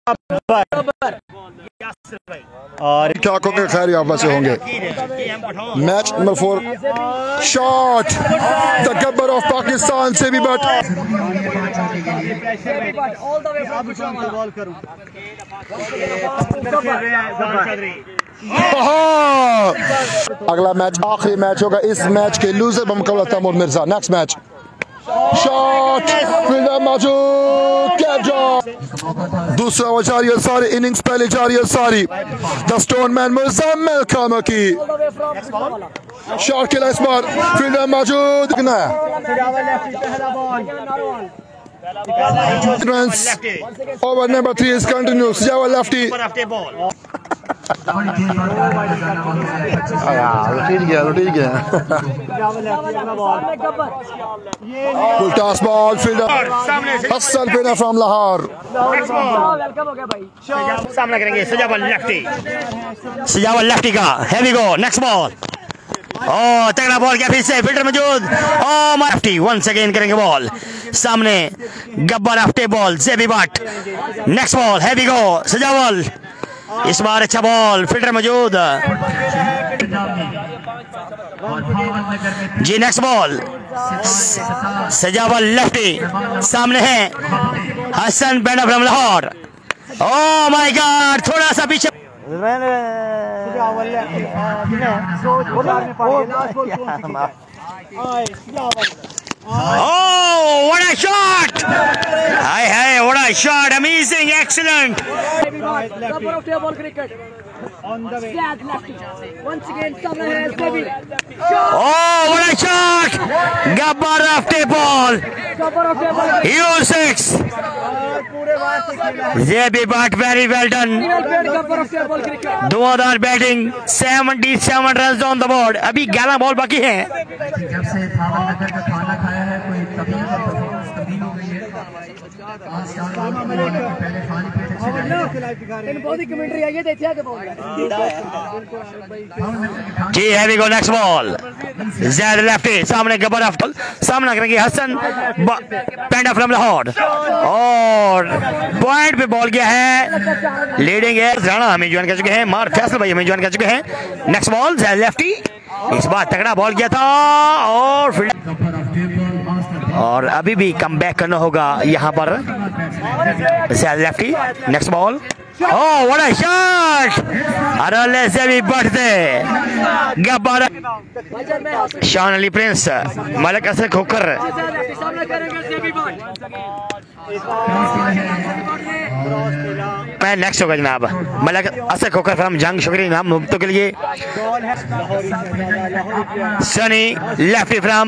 और क्या होंगे, खैर यहाँ से होंगे। Match number 4 shot the Gabbar of Pakistan से भी बट अगला मैच आखिरी मैच होगा इस मैच के लूजर बमकौला Taimur Mirza. Next match shot fielder मौजूद कैच ड्रॉप दूसरा ओवर जारी है सारी इनिंग्स पहले जारी है सारी द स्टोन मैन मजमल कॉमोनी शॉट खेला इस बार फील्डर मौजूद कितना है runs over number 3 is continuous सजावल लफ्टी लुट गया full toss ball fielder Hasan पीना from लाहौर सामना करेंगे सजावल लफ्टी का हैवी गो नेक्स्ट बॉल तगड़ा बॉल क्या फिर से फील्डर मौजूद लफ्टी वंस अगेन करेंगे बॉल सामने गब्बर आफ्टे ball JB but next ball heavy go Sajawal इस बार अच्छा बॉल फील्डर मौजूद जी नेक्स्ट बॉल सजावल लेफ्टी सामने है हसन पीना फ्रॉम लाहौर माय गॉड थोड़ा सा पीछे what a shot! Hi, what a shot! Amazing, excellent. On the way. Once again, Zebby. What a shot! Gabbar of ball. Hero 6. Zebby but very well done. Dhuandhar batting 77 run on the board अभी 11 ball बाकी हैं जब से नगर का खाना खाया है कोई तब्दील हो गई है जी heavy go next ball Zahid lefty सामने गब्बर अफ्टल सामना करेंगे हसन पींडा फ्रॉम लाहौर और पॉइंट पे बॉल गया है लीडिंग है राणा हमें ज्वाइन कर चुके हैं मार फैसल भाई हमें ज्वाइन कर चुके हैं नेक्स्ट बॉल ज़ाहद लेफ्टी इस बार तगड़ा बॉल गया था और अभी भी कम बैक करना होगा यहाँ पर Zahid lefty next ball what a shot अरले से भी बढ़ते गब्बर शान अली प्रिंस मलक असर खोकर मैं नेक्स्ट होगा जनाब मलक असर खोकर फ्रॉम जंग शुक्रिया नाम मुफ्तों के लिए Sunny lefty from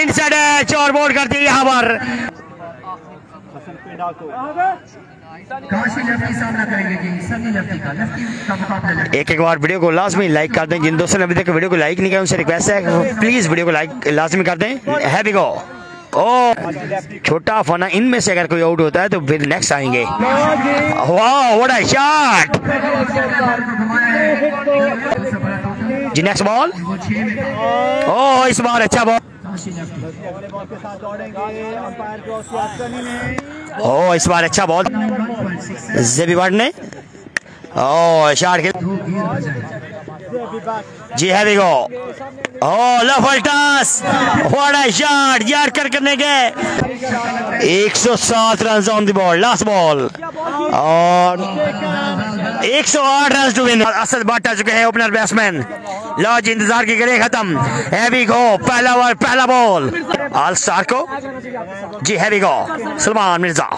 inside edge और बोर्ड करती है यहाँ पर एक बार वीडियो को लाजमी लाइक कर दें जिन दोस्तों ने अभी तक वीडियो को लाइक नहीं किया उनसे रिक्वेस्ट है प्लीज वीडियो को लाइक लाजमी कर दें हैवी गो छोटा फाना इनमें से अगर कोई आउट होता है तो फिर नेक्स्ट आएंगे वाह व्हाट अ शॉट जी नेक्स्ट बॉल इस बार अच्छा बॉल इस बार अच्छा बॉल जेबी ने शॉट खेल जी हैवी गो लफल टॉस व्हाट अ शॉट यार करने गए 107 run on the ball last ball और 108 run to win Asad Butt आ चुके हैं ओपनर बैट्समैन लो जी इंतजार की करें खत्म हैवी गो पहला ओवर पहला बॉल ऑल स्टार को जी हैवी गो सलमान मिर्जा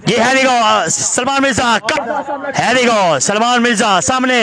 जी heavy go Salman Mirza heavy go Salman Mirza सामने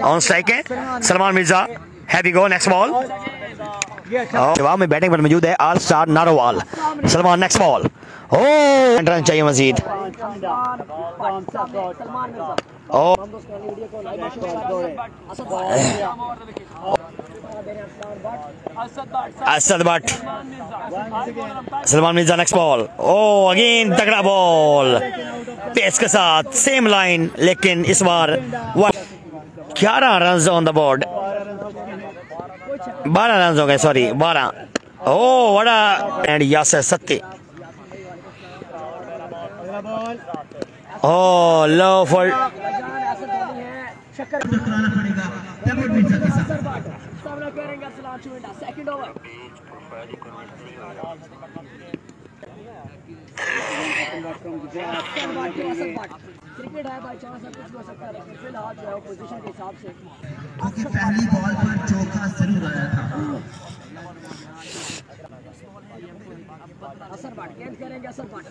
ऑन स्ट्राइक है Salman Mirza heavy go next ball जवाब में बैटिंग पर मौजूद है all star Narowal Salman next ball run चाहिए Majid Asad Butt Salman Mirza next ball again तगड़ा बॉल पेस के साथ सेम लाइन लेकिन इस बार 11 run on the board 12 run हो गए, सॉरी 12। ओ बड़ा एंड यासर 7। ओ लो फॉर क्रिकेट है भाई, चांस कुछ हो सकता है, फिलहाल जो है पोजीशन के हिसाब से क्योंकि पहली बॉल पर चौका जरूर आया था। असर बाट कैच करेंगे, असर बाट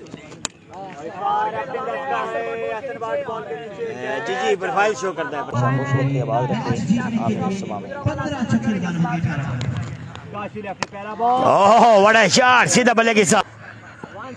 जी प्रोफाइल शो करता है। 15 ओह व्हाट अ शॉट, सीधा बल्ले के साथ।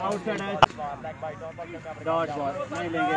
आउटसाइड है, डॉट बॉल नहीं लेंगे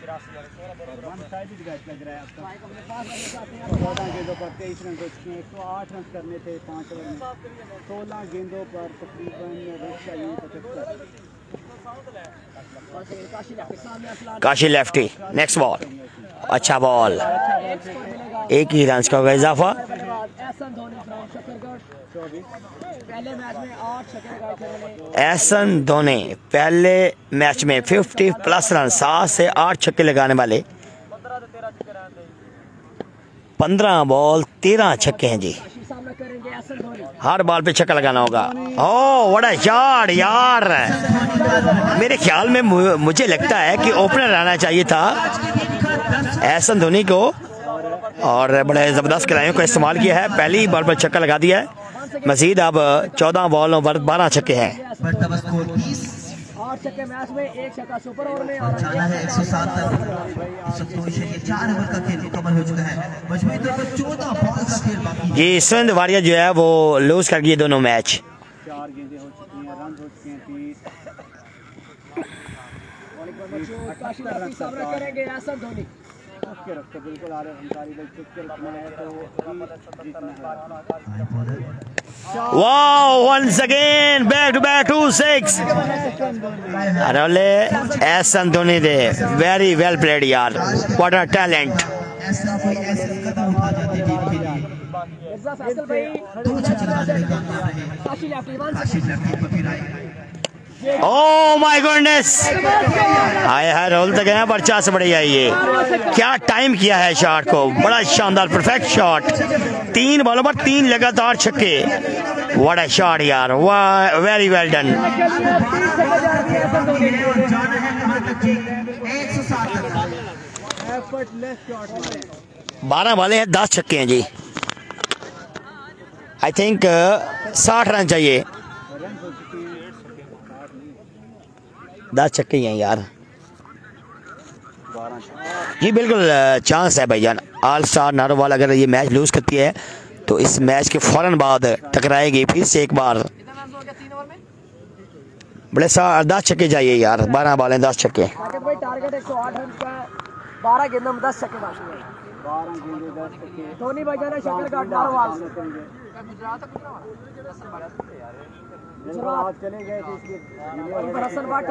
वन साइड गैस लग रहा है आपका। 14 गेंदों पर 23 रन हो चुके हैं, 108 रन करने थे 5 ओवर में। 16 गेंदों पर तकरीबन रन चाहिए 75। काशी लेफ्टी, नेक्स्ट बॉल, अच्छा बॉल, एक ही रन का होगा इजाफा। पहले मैच में 8 छक्के लगाए थे। एहसन धोनी पहले मैच में 50 प्लस रन, 7 से 8 छक्के लगाने वाले। 15 बॉल 13 छक्के हैं जी। हर बॉल पे छक्का लगाना होगा। ओह व्हाट अ शॉट यार, मेरे ख्याल में मुझे लगता है कि ओपनर आना चाहिए था एहसन धोनी को, और बड़े ज़बरदस्त खिलाड़ियों को इस्तेमाल किया है। पहली बॉल पर छक्का लगा दिया है। मजीद अब 14 बॉलों पर 12 छक्के हैं। 8 छक्के मैच में, 1 छक्का सुपर ओवर में और 107 4 ओवर का खेल मुकम्मल हो चुका है। मजमूई तौर पर 14 बॉल का खेल बाकी है। ये सुंद वारिया जो है वो लूज कर गई दोनों मैच। 4 गेंदें हो चुकी हैं, रन हो चुके हैं 30। करेंगे एहसन धोनी। चुपके रखते बिल्कुल आ रहे अंसारी भाई, चुपके रखना है तो जीतना है। Wow, once again back to back 2-6 अरे एहसन धोनी दे, वेरी वेल प्लेड यार, व्हाट अ टैलेंट। ऐसा कोई ऐसे कदम उठा जाते टीम के लिए। मिर्जा फैसल भाई 2 छक्के लगाने में कामयाब रहे। काशी लेफ्टी काशी लेफ्टी पर फिर आए। ओह माय गॉडनेस, आया है रोल तक गया, पर 4 से बढ़िया ये क्या टाइम किया है शॉट को, बड़ा शानदार परफेक्ट शॉट। 3 बॉलों पर 3 लगातार छक्के, व्हाट अ शॉट यार, वाह वेरी वेल डन। 12 बॉले हैं, 10 छक्के हैं जी। आई थिंक 60 रन चाहिए, 10 छक्के ही हैं यार। जी बिल्कुल चांस है भाईजान। ऑल स्टार नारोवाल अगर ये मैच लूज करती है तो इस मैच के फौरन बाद टकराएगी फिर से एक बार। बड़े 10 छक्के चाहिए यार, 12 बॉलें 10 छक्के। टारगेट 108 रन का, 12 गेंदों में 10 छक्के बाकी हैं। 12 गेंदें 10 छक्के। धोनी भाई जाना शक्कर का नारोवाल से। चले गए थे इसके हसन बाट है,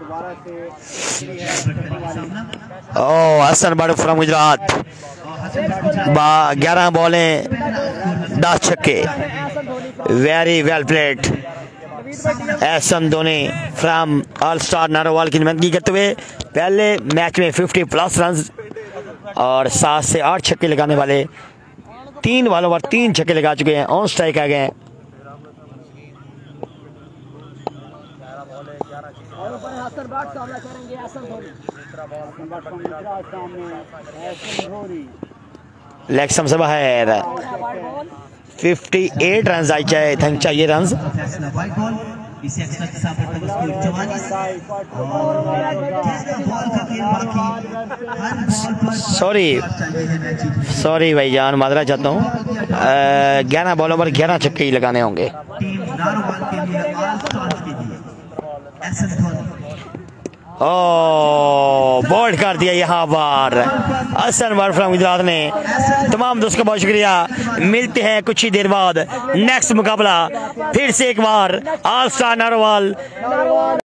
दोबारा से ओह हसन बाट फ्रॉम गुजरात, 11 बॉलें 10 छक्के, very well played. Ahsan Dhoni from all star Narowal की नुमाइंदगी करते हुए पहले मैच में 50 प्लस रन और 7 से 8 छक्के लगाने वाले 3 बॉलों पर 3 छक्के लगा चुके हैं, ऑन स्ट्राइक आ गए हैं। हसन बाट सामना करेंगे एहसन धोनी। लेग स्टंप से बाहर 58 रन चाहिए रन। इसे एक्स्ट्रा के साथ स्कोर 44 और बॉल का खेल बाकी। हर बॉल पर सॉरी भाईजान, माजरा चाहता हूँ। 11 बॉलों पर 11 छक्के ही लगाने होंगे। टीम नारोवाल के लिए ऑल स्टार्स के लिए एहसन धोनी। बोल्ड कर दिया यहाँ पर हसन फ्रॉम गुजरात ने। तमाम दोस्तों का बहुत शुक्रिया, मिलते हैं कुछ ही देर बाद नेक्स्ट मुकाबला फिर से एक बार ऑल स्टार नारोवाल।